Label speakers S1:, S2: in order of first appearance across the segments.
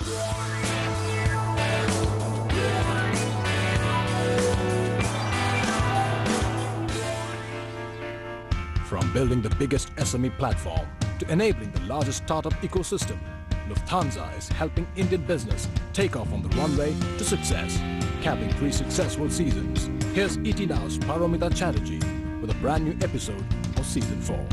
S1: From building the biggest SME platform to enabling the largest startup ecosystem, Lufthansa is helping Indian business take off on the runway to success, capping 3 successful seasons. Here's ET Now's Paromita Chatterjee with a brand new episode of Season 4.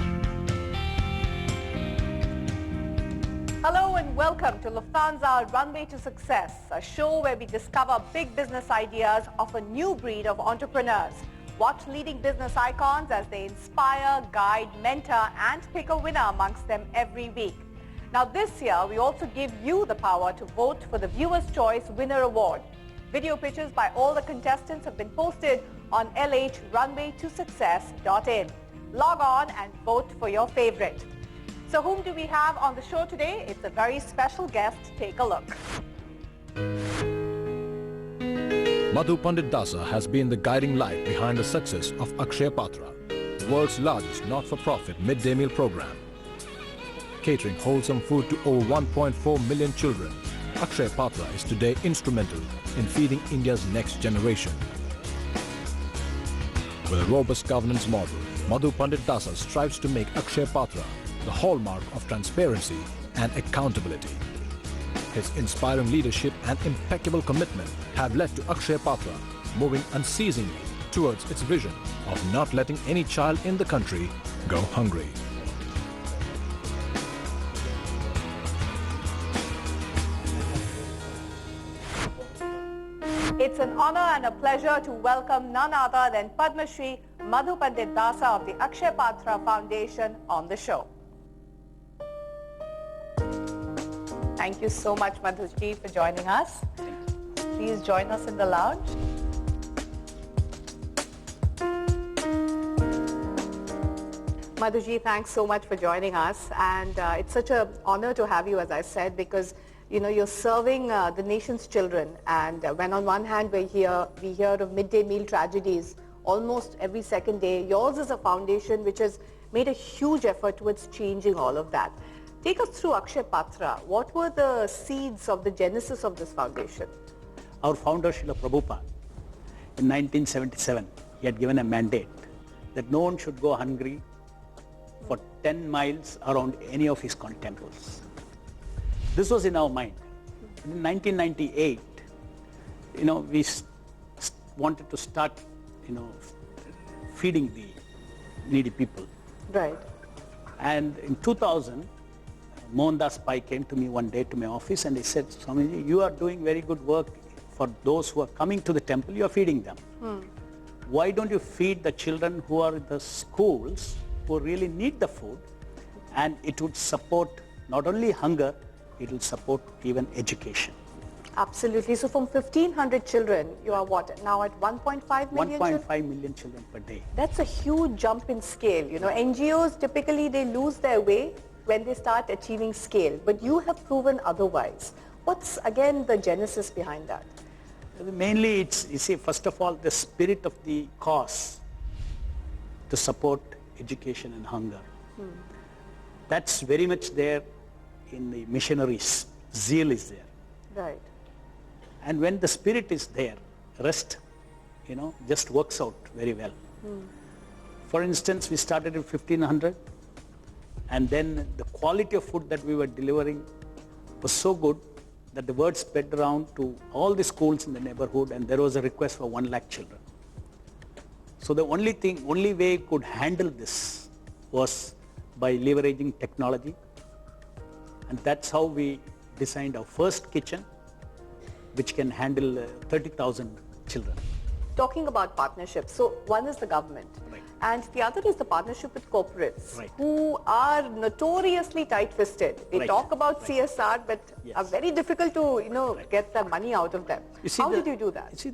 S2: Hello and welcome to Lufthansa Runway to Success, a show where we discover big business ideas of a new breed of entrepreneurs. Watch leading business icons as they inspire, guide, mentor and pick a winner amongst them every week. Now this year, we also give you the power to vote for the Viewer's Choice Winner Award. Video pictures by all the contestants have been posted on lhrunwaytosuccess.in. Log on and vote for your favorite. So whom do we have on the show today? It's a very special guest. Take a look.
S1: Madhu Pandit Dasa has been the guiding light behind the success of Akshaya Patra, the world's largest not-for-profit midday meal program. Catering wholesome food to over 1.4 million children, Akshaya Patra is today instrumental in feeding India's next generation. With a robust governance model, Madhu Pandit Dasa strives to make Akshaya Patra the hallmark of transparency and accountability. His inspiring leadership and impeccable commitment have led to Akshaya Patra moving unceasingly towards its vision of not letting any child in the country go hungry.
S2: It's an honor and a pleasure to welcome none other than Padma Shri Madhu Pandit Dasa of the Akshaya Patra Foundation on the show. Thank you so much, Madhuji, for joining us. Please join us in the lounge. Madhuji, thanks so much for joining us. And it's such an honor to have you, as I said, because you're serving the nation's children. And when on one hand we hear of midday meal tragedies almost every second day, yours is a foundation which has made a huge effort towards changing all of that. Take us through Akshaya Patra. What were the seeds of the genesis of this foundation?
S3: Our founder, Shri Prabhupada, in 1977, he had given a mandate that no one should go hungry for 10 miles around any of his temples. This was in our mind. In 1998, we wanted to start, feeding the needy people.
S2: Right.
S3: And in 2000, Mohandas Pai came to me one day to my office and he said, Swamiji, you are doing very good work for those who are coming to the temple, you are feeding them. Why don't you feed the children who are in the schools who really need the food, and it would support not only hunger, it will support even education.
S2: Absolutely. So from 1,500 children, you are what, now at 1.5 million?
S3: 1.5 million children per day.
S2: That's a huge jump in scale. NGOs typically they lose their way when they start achieving scale, but you have proven otherwise. What's again the genesis behind that?
S3: Mainly it's, first of all, the spirit of the cause to support education and hunger. That's very much there in the missionaries. Zeal is there.
S2: Right.
S3: And when the spirit is there, rest, just works out very well. For instance, we started in 1500, and then the quality of food that we were delivering was so good that the word spread around to all the schools in the neighborhood, and there was a request for 1 lakh children. So the only way we could handle this was by leveraging technology, and that's how we designed our first kitchen, which can handle 30,000 children.
S2: Talking about partnerships, so one is the government,
S3: right,
S2: and the other is the partnership with corporates,
S3: right,
S2: who are notoriously tight-fisted. They
S3: right,
S2: talk about
S3: right,
S2: CSR, but
S3: yes,
S2: are very difficult to
S3: right,
S2: get the money out of them. How did you do that?
S3: You see,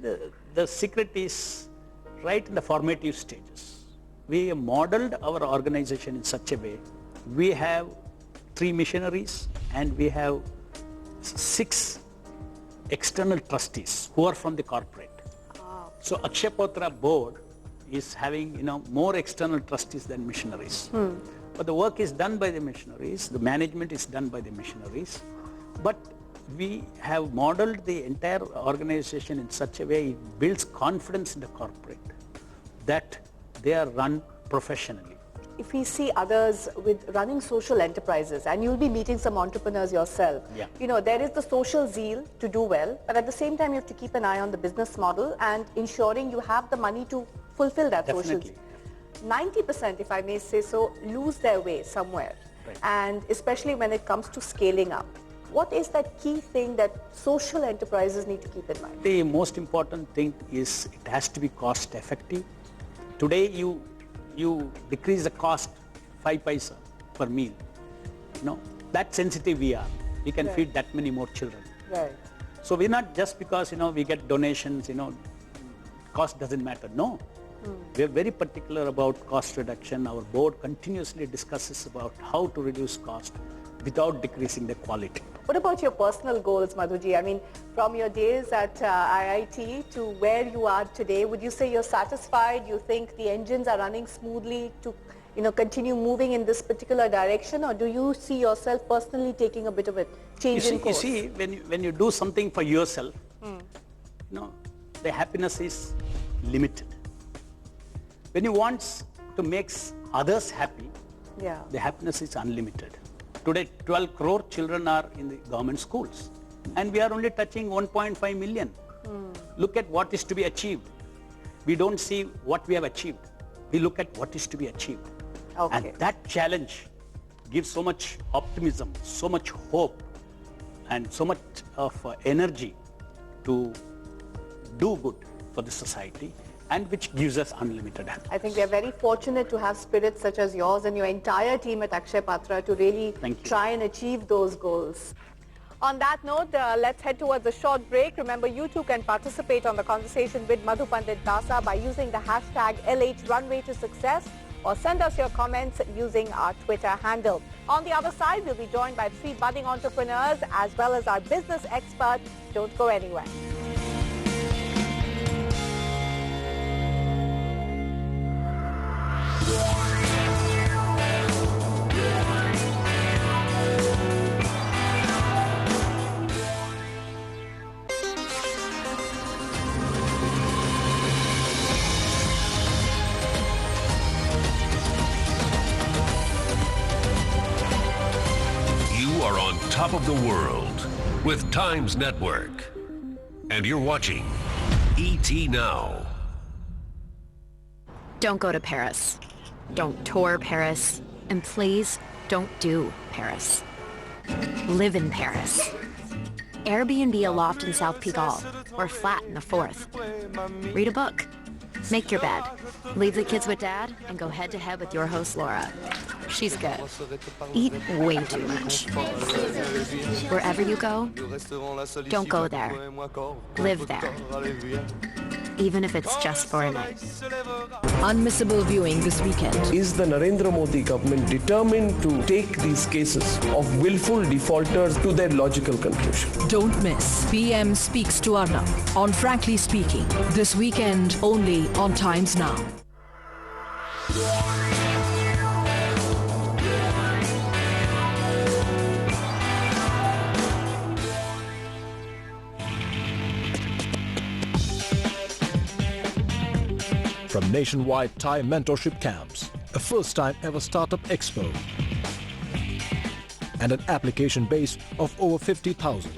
S3: the secret is right in the formative stages. We modeled our organization in such a way. We have 3 missionaries and we have 6 external trustees who are from the corporate. So Akshaya Patra board is having more external trustees than missionaries. But the work is done by the missionaries, the management is done by the missionaries. But we have modeled the entire organization in such a way it builds confidence in the corporate that they are run professionally.
S2: If we see others with running social enterprises, and you'll be meeting some entrepreneurs yourself,
S3: Yeah.
S2: you know, there is the social zeal to do well, but at the same time you have to keep an eye on the business model and ensuring you have the money to fulfill that social
S3: Definitely.
S2: zeal. 90%, if I may say so, lose their way somewhere.
S3: Right.
S2: And especially when it comes to scaling up. What is that key thing that social enterprises need to keep in mind?
S3: The most important thing is it has to be cost effective. Today you decrease the cost 5 paisa per meal. You know, that sensitive we are. We can
S2: Right.
S3: feed that many more children.
S2: Right.
S3: So we're not just because, we get donations, cost doesn't matter. No. We're very particular about cost reduction. Our board continuously discusses about how to reduce cost without decreasing the quality.
S2: What about your personal goals, Madhuji? I mean, from your days at IIT to where you are today, would you say you're satisfied? You think the engines are running smoothly to, continue moving in this particular direction, or do you see yourself personally taking a bit of a change in course?
S3: You see, when you do something for yourself, the happiness is limited. When you want to make others happy,
S2: Yeah.
S3: the happiness is unlimited. Today, 12 crore children are in the government schools, and we are only touching 1.5 million. Look at what is to be achieved. We don't see what we have achieved. We look at what is to be achieved.
S2: Okay.
S3: And that challenge gives so much optimism, so much hope, and so much of energy to do good for the society, and which gives us unlimited happiness.
S2: I think we are very fortunate to have spirits such as yours and your entire team at Akshaya Patra to really
S3: Thank you.
S2: try and achieve those goals. On that note, let's head towards a short break. Remember, you too can participate on the conversation with Madhu Pandit Dasa by using the hashtag LH Runway to Success, or send us your comments using our Twitter handle. On the other side, we'll be joined by 3 budding entrepreneurs as well as our business expert. Don't go anywhere.
S4: Are on top of the world with Times Network. And you're watching ET Now.
S5: Don't go to Paris. Don't tour Paris. And please don't do Paris. Live in Paris. Airbnb a loft in South Pigalle or flat in the 4th. Read a book. Make your bed. Leave the kids with dad and go head to head with your host Laura. She's good. Eat way too much. Wherever you go, don't go there. Live there. Even if it's just for a night.
S6: Unmissable viewing this weekend.
S7: Is the Narendra Modi government determined to take these cases of willful defaulters to their logical conclusion?
S6: Don't miss PM Speaks to Arnab on Frankly Speaking this weekend only on Times Now.
S1: From nationwide Thai mentorship camps, a first-time ever startup expo, and an application base of over 50,000.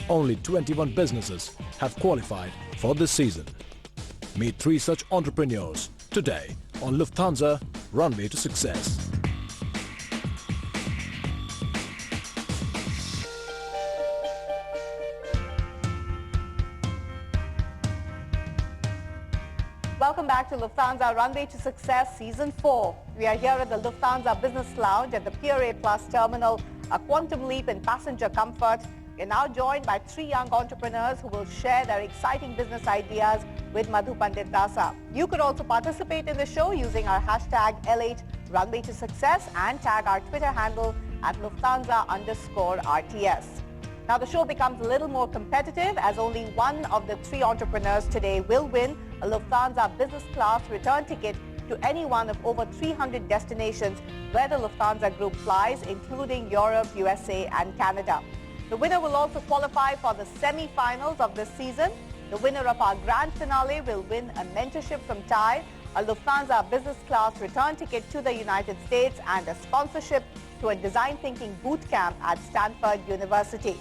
S1: Only 21 businesses have qualified for this season. Meet 3 such entrepreneurs today on Lufthansa Runway to Success.
S2: Welcome back to Lufthansa Runway to Success Season 4. We are here at the Lufthansa Business Lounge at the Pier A Plus Terminal, a quantum leap in passenger comfort. We're now joined by 3 young entrepreneurs who will share their exciting business ideas with Madhu Pandit Dasa. You could also participate in the show using our hashtag LH Runway to Success and tag our Twitter handle at Lufthansa_RTS. Now the show becomes a little more competitive as only one of the 3 entrepreneurs today will win a Lufthansa business class return ticket to any one of over 300 destinations where the Lufthansa Group flies, including Europe, USA and Canada. The winner will also qualify for the semi-finals of this season. The winner of our grand finale will win a mentorship from Thai, a Lufthansa business class return ticket to the United States, and a sponsorship to a design thinking boot camp at Stanford University.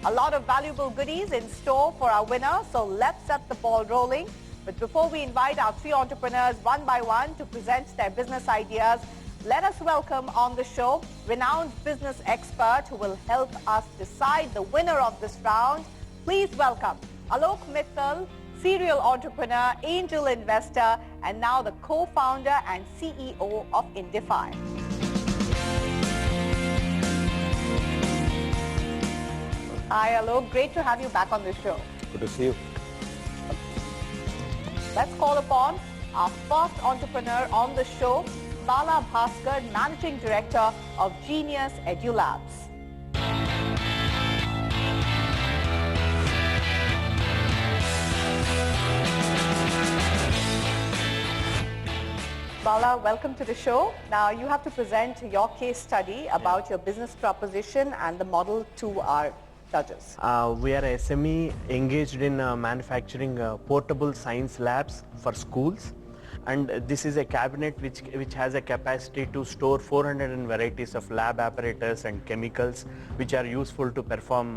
S2: A lot of valuable goodies in store for our winner, so let's set the ball rolling. But before we invite our three entrepreneurs one by one to present their business ideas, let us welcome on the show renowned business expert who will help us decide the winner of this round. Please welcome Alok Mittal, serial entrepreneur, angel investor, and now the co-founder and CEO of Indify. Hi Alok, great to have you back on the show.
S3: Good to see you.
S2: Let's call upon our first entrepreneur on the show, Bala Bhaskar, Managing Director of Genius Edulabs. Bala, welcome to the show. Now you have to present your case study about your business proposition and the model to our judges.
S8: We are SME engaged in manufacturing portable science labs for schools, and this is a cabinet which has a capacity to store 400 varieties of lab apparatus and chemicals which are useful to perform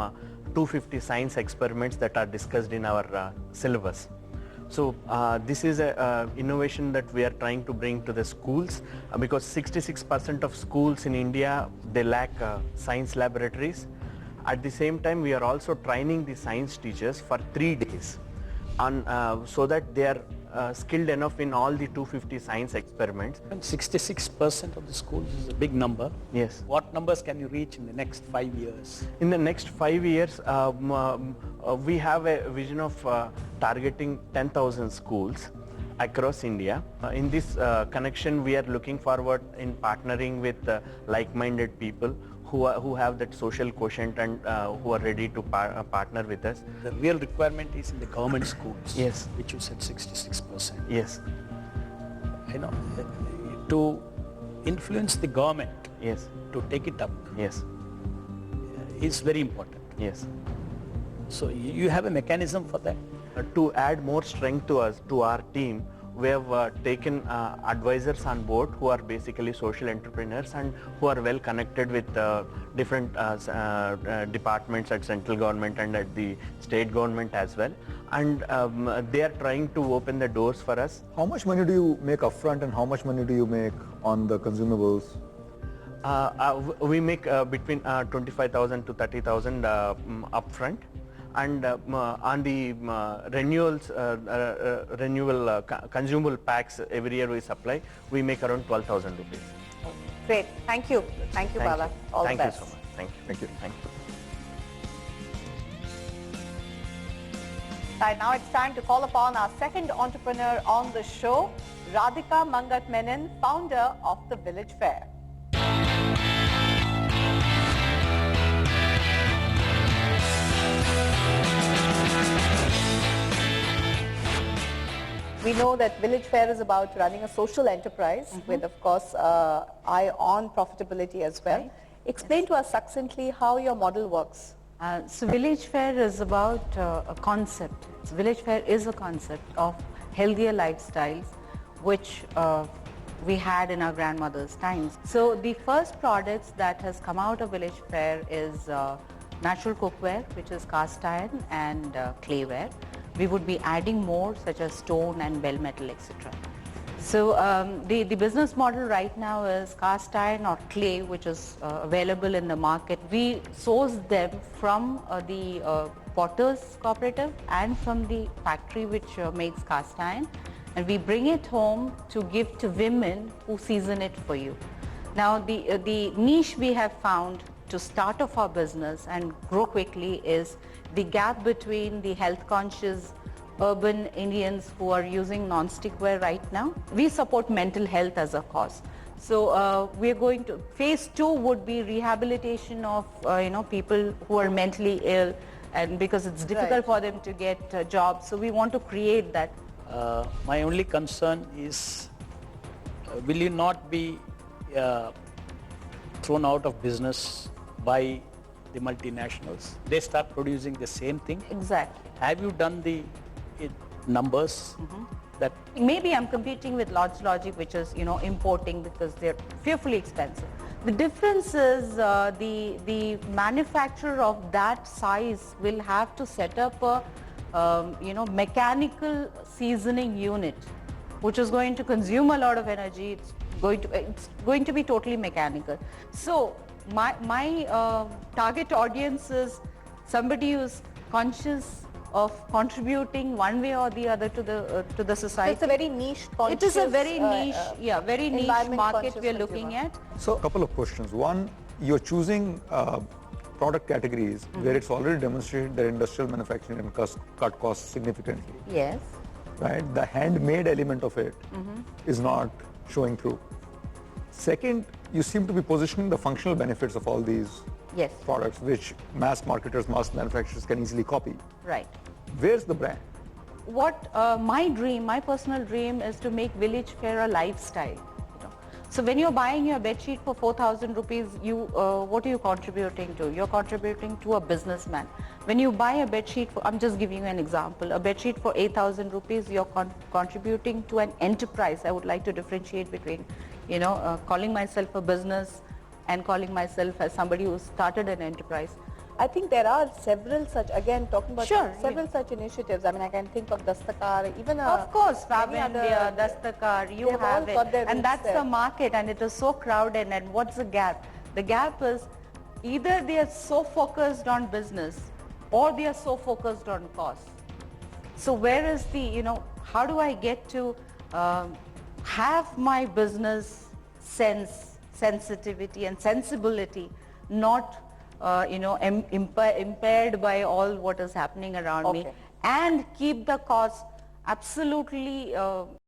S8: 250 science experiments that are discussed in our syllabus. So this is an innovation that we are trying to bring to the schools because 66% of schools in India, they lack science laboratories. At the same time, we are also training the science teachers for 3 days so that they are skilled enough in all the 250 science experiments.
S3: And 66% of the schools is a big number.
S8: Yes.
S3: What numbers can you reach in the next 5 years?
S8: In the next 5 years, we have a vision of targeting 10,000 schools across India. In this connection, we are looking forward in partnering with like-minded people who have that social quotient and who are ready to partner with us.
S3: The real requirement is in the government schools.
S8: Yes.
S3: Which you said 66%.
S8: Yes.
S3: You know, to influence the government.
S8: Yes.
S3: To take it up.
S8: Yes.
S3: Is very important.
S8: Yes.
S3: So you have a mechanism for that?
S8: To add more strength to our team, we have taken advisors on board who are basically social entrepreneurs and who are well connected with different departments at central government and at the state government as well. And they are trying to open the doors for us.
S9: How much money do you make upfront and how much money do you make on the consumables?
S8: We make between 25,000 to 30,000 upfront. And on the renewal consumable packs every year we supply, we make around 12,000 rupees.
S2: Great. Thank you. Thank you, Bala. All the best.
S8: Thank you so much. Thank you. Thank you. Thank you.
S2: Right, now it's time to call upon our second entrepreneur on the show, Radhika Mangat Menon, founder of the Village Fair. We know that Village Fair is about running a social enterprise with, of course, eye on profitability as well.
S10: Right.
S2: Explain to us succinctly how your model works.
S10: So Village Fair is about a concept. So Village Fair is a concept of healthier lifestyles, which we had in our grandmother's times. So the first products that has come out of Village Fair is natural cookware, which is cast iron and clayware. We would be adding more such as stone and bell metal, etc. So the business model right now is cast iron or clay, which is available in the market. We source them from the Potters Cooperative and from the factory which makes cast iron, and we bring it home to give to women who season it for you. Now the niche we have found to start off our business and grow quickly is the gap between the health conscious urban Indians who are using non-stickware right now. We support mental health as a cause. So we're going to, phase 2 would be rehabilitation of people who are mentally ill, and because it's difficult for them to get jobs. So we want to create that.
S3: My only concern is, will you not be thrown out of business by the multinationals. They start producing the same thing.
S10: Exactly.
S3: Have you done the numbers that...
S10: Maybe I'm competing with Lodge Logic, which is, importing because they're fearfully expensive. The difference is the manufacturer of that size will have to set up a, mechanical seasoning unit, which is going to consume a lot of energy. It's going to be totally mechanical. So my target audience is somebody who's conscious of contributing one way or the other to the society.
S2: So it's a very niche,
S10: it is a very niche, very niche market we are looking at.
S9: So a couple of questions. One, you're choosing product categories where it's already demonstrated that industrial manufacturing can cut costs significantly.
S10: Yes.
S9: Right? The handmade element of it is not showing through. Second, you seem to be positioning the functional benefits of all these products, which mass marketers, mass manufacturers can easily copy.
S10: Right.
S9: Where's the brand?
S10: What my personal dream is to make village fare a lifestyle. So when you're buying your bed sheet for 4,000 rupees, what are you contributing to? You're contributing to a businessman. When you buy a bed sheet for, I'm just giving you an example, a bed sheet for 8,000 rupees, you're contributing to an enterprise. I would like to differentiate between, calling myself a business and calling myself as somebody who started an enterprise.
S2: I think there are several such, again talking about several
S10: yeah.
S2: such initiatives. I mean, I can think of Dastakar, even
S10: of course, Fab India, Dastakar, you have it, and that's the market, and it is so crowded. And what's the gap? The gap is either they are so focused on business, or they are so focused on cost. So where is the, how do I get to have my business sensitivity and sensibility not impaired by all what is happening around me, and keep the cost absolutely